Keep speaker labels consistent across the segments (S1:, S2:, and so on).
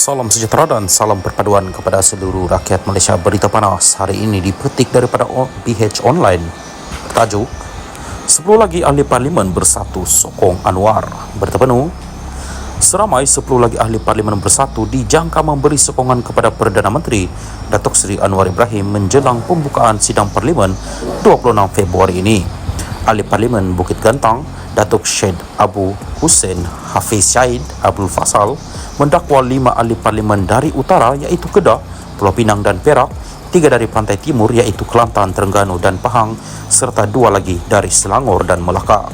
S1: Salam sejahtera dan salam perpaduan kepada seluruh rakyat Malaysia. Berita panas hari ini dipetik daripada PH Online. Tajuk, 10 lagi ahli parlimen bersatu sokong Anwar. Berita penuh, seramai 10 lagi ahli parlimen bersatu dijangka memberi sokongan kepada Perdana Menteri Datuk Seri Anwar Ibrahim menjelang pembukaan sidang parlimen 26 Februari ini. Ahli Parlimen Bukit Gantang, Datuk Syed Abu Hussein Hafiz Syahid Abdul Fasal mendakwa 5 ahli parlimen dari utara iaitu Kedah, Pulau Pinang dan Perak, 3 dari pantai timur iaitu Kelantan, Terengganu dan Pahang serta 2 lagi dari Selangor dan Melaka.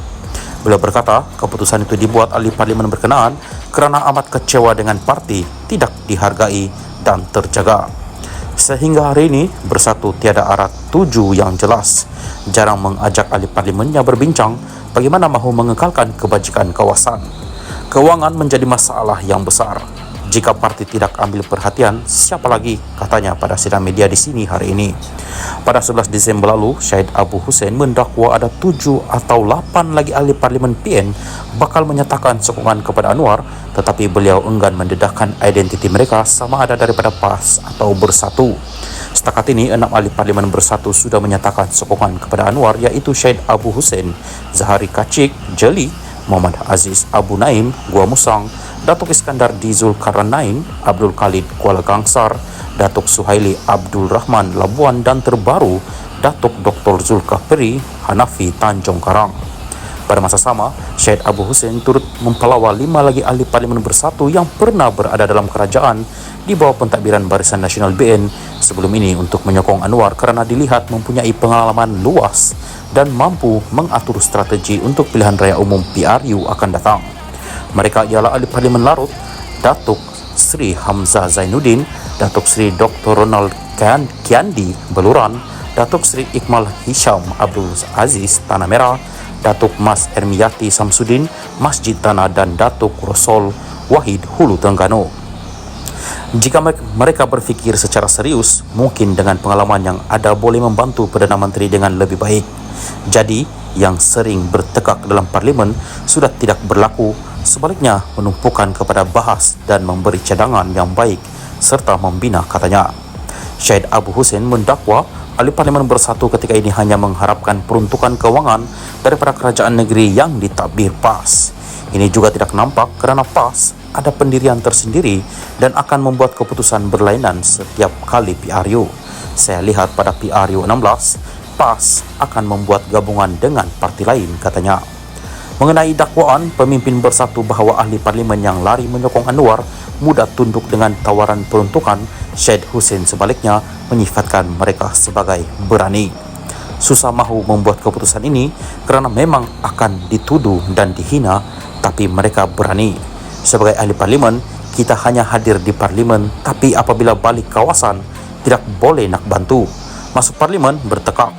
S1: Beliau berkata, keputusan itu dibuat ahli parlimen berkenaan kerana amat kecewa dengan parti tidak dihargai dan terjaga. Sehingga hari ini, bersatu tiada arah tuju yang jelas. Jarang mengajak ahli parlimennya berbincang bagaimana mahu mengekalkan kebajikan kawasan. Kewangan menjadi masalah yang besar. Jika parti tidak ambil perhatian, siapa lagi, katanya pada sidang media di sini hari ini. Pada 11 Disember lalu, Syed Abu Hussein mendakwa ada 7 atau 8 lagi ahli parlimen PN bakal menyatakan sokongan kepada Anwar, tetapi beliau enggan mendedahkan identiti mereka sama ada daripada PAS atau Bersatu. Setakat ini, 6 ahli parlimen Bersatu sudah menyatakan sokongan kepada Anwar iaitu Syed Abu Hussein, Zahari Kacik, Jeli, Muhammad Aziz Abu Naim, Gua Musang, Datuk Iskandar di Zulkarnain, Abdul Khalid Kuala Kangsar, Datuk Suhaili Abdul Rahman Labuan dan terbaru Datuk Dr. Zulkafli Hanafi Tanjung Karang. Pada masa sama, Syed Abu Hussein turut mempelawal 5 lagi ahli parlimen Bersatu yang pernah berada dalam kerajaan di bawah pentadbiran Barisan Nasional BN sebelum ini untuk menyokong Anwar kerana dilihat mempunyai pengalaman luas dan mampu mengatur strategi untuk pilihan raya umum PRU akan datang. Mereka ialah ahli parlimen Larut, Datuk Sri Hamzah Zainuddin, Datuk Sri Dr. Ronald Kiandi Beluran, Datuk Sri Iqmal Hisham Abdul Aziz Tanah Merah, Datuk Mas Ermiyati Samsudin Masjid Tanah dan Datuk Rosol Wahid Hulu Terengganu. Jika mereka berfikir secara serius, mungkin dengan pengalaman yang ada boleh membantu Perdana Menteri dengan lebih baik. Jadi, yang sering bertekak dalam parlimen sudah tidak berlaku, sebaliknya menumpukan kepada bahas dan memberi cadangan yang baik serta membina, katanya. Syed Abu Hussein mendakwa ahli parlimen Bersatu ketika ini hanya mengharapkan peruntukan kewangan daripada kerajaan negeri yang ditadbir PAS. Ini juga tidak nampak kerana PAS ada pendirian tersendiri dan akan membuat keputusan berlainan setiap kali PRU. Saya lihat pada PRU 16, PAS akan membuat gabungan dengan parti lain, katanya. Mengenai dakwaan pemimpin Bersatu bahawa ahli parlimen yang lari menyokong Anwar mudah tunduk dengan tawaran peruntukan, Syed Hussein sebaliknya menyifatkan mereka sebagai berani. Susah mahu membuat keputusan ini kerana memang akan dituduh dan dihina, tapi mereka berani. Sebagai ahli parlimen, kita hanya hadir di parlimen, tapi apabila balik kawasan, tidak boleh nak bantu. Masuk parlimen bertekak,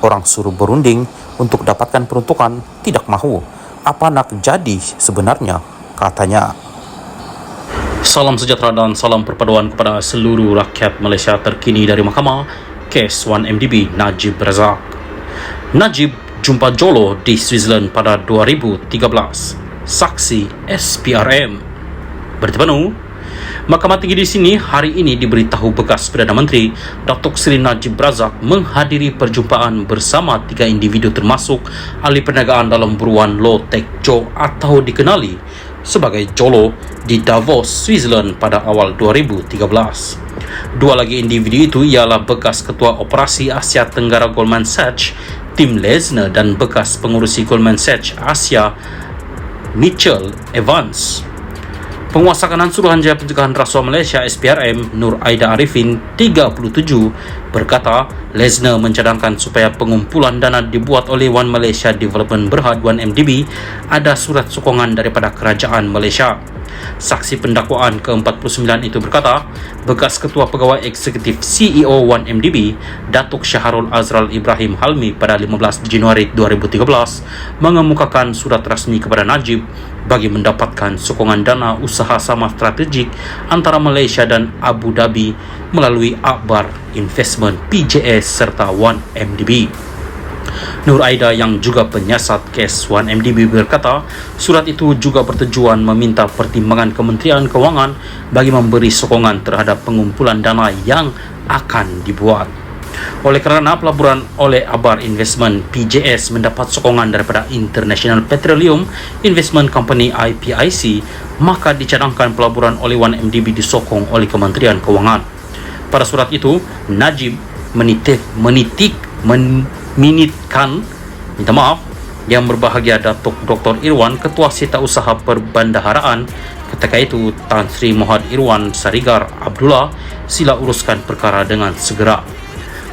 S1: orang suruh berunding untuk dapatkan peruntukan, tidak mahu. Apa nak jadi sebenarnya, katanya. Salam sejahtera dan salam perpaduan kepada seluruh rakyat Malaysia. Terkini dari Mahkamah, kes 1MDB Najib Razak. Najib jumpa Jolo di Switzerland pada 2013. Saksi SPRM. Berita penuh, Mahkamah Tinggi di sini hari ini diberitahu bekas Perdana Menteri Datuk Seri Najib Razak menghadiri perjumpaan bersama 3 individu termasuk ahli perniagaan dalam buruan Lo Tek Jo atau dikenali sebagai Jolo di Davos, Switzerland pada awal 2013. 2 lagi individu itu ialah bekas Ketua Operasi Asia Tenggara Goldman Sachs, Tim Lesner dan bekas pengurusi Goldman Sachs Asia Mitchell Evans. Penguasa Kanan Suruhanjaya Pencegahan Rasuah Malaysia SPRM Nur Aida Arifin 37 berkata Lesner mencadangkan supaya pengumpulan dana dibuat oleh One Malaysia Development Berhad 1MDB ada surat sokongan daripada Kerajaan Malaysia. Saksi pendakwaan ke-49 itu berkata, bekas Ketua Pegawai Eksekutif CEO 1MDB, Datuk Syahrul Azral Ibrahim Halmi pada 15 Januari 2013 mengemukakan surat rasmi kepada Najib bagi mendapatkan sokongan dana usaha sama strategik antara Malaysia dan Abu Dhabi melalui Akbar Investment PJS serta 1MDB. Nur Aida yang juga penyiasat kes 1MDB berkata, surat itu juga bertujuan meminta pertimbangan Kementerian Kewangan bagi memberi sokongan terhadap pengumpulan dana yang akan dibuat. Oleh kerana pelaburan oleh Abar Investment PJS mendapat sokongan daripada International Petroleum Investment Company IPIC, maka dicadangkan pelaburan oleh 1MDB disokong oleh Kementerian Kewangan. Pada surat itu, Najib Yang Berbahagia Datuk Dr. Irwan, Ketua Setiausaha Perbendaharaan ketika itu Tan Sri Mohd Irwan Sarigar Abdullah, sila uruskan perkara dengan segera.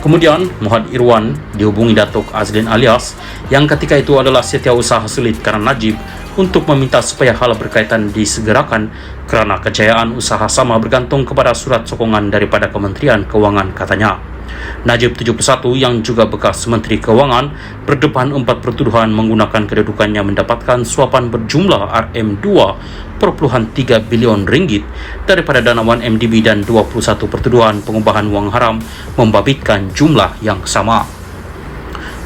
S1: Kemudian Mohd Irwan dihubungi Datuk Azlin Alias yang ketika itu adalah Setiausaha Selit kerana Najib untuk meminta supaya hal berkaitan disegerakan kerana kejayaan usaha sama bergantung kepada surat sokongan daripada Kementerian Kewangan, katanya. Najib 71 yang juga bekas Menteri Kewangan berdepan 4 pertuduhan menggunakan kedudukannya mendapatkan suapan berjumlah RM2.3 bilion daripada dana 1MDB dan 21 pertuduhan pengubahan wang haram membabitkan jumlah yang sama.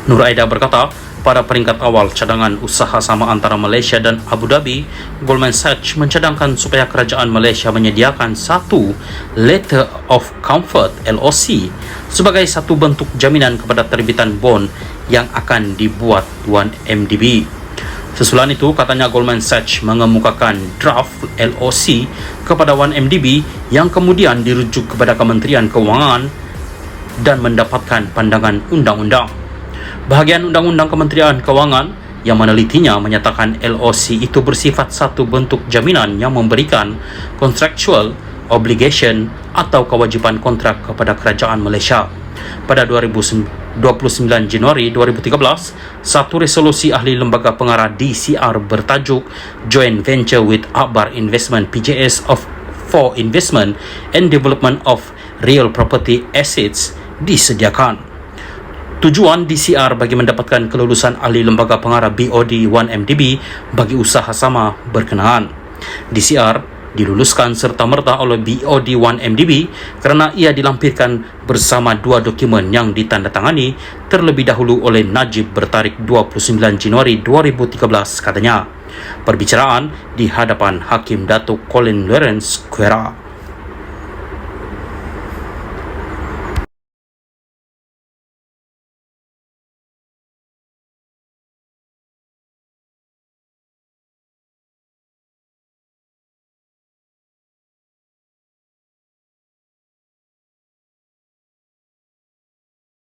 S1: Nur Aida berkata, pada peringkat awal cadangan usaha sama antara Malaysia dan Abu Dhabi, Goldman Sachs mencadangkan supaya kerajaan Malaysia menyediakan satu Letter of Comfort LOC sebagai satu bentuk jaminan kepada terbitan bond yang akan dibuat 1MDB. Sesulan itu, katanya Goldman Sachs mengemukakan draft LOC kepada 1MDB yang kemudian dirujuk kepada Kementerian Kewangan dan mendapatkan pandangan undang-undang. Bahagian Undang-Undang Kementerian Kewangan yang menelitinya menyatakan LOC itu bersifat satu bentuk jaminan yang memberikan contractual obligation atau kewajipan kontrak kepada kerajaan Malaysia. Pada 29 Januari 2013, satu resolusi ahli lembaga pengarah DCR bertajuk Joint Venture with Akbar Investment PJS for Investment and Development of Real Property Assets disediakan. Tujuan DCR bagi mendapatkan kelulusan ahli lembaga pengarah BOD 1MDB bagi usaha sama berkenaan. DCR diluluskan serta-merta oleh BOD 1MDB kerana ia dilampirkan bersama dua dokumen yang ditandatangani terlebih dahulu oleh Najib bertarikh 29 Januari 2013, katanya. Perbicaraan di hadapan Hakim Datuk Colin Lawrence Quera.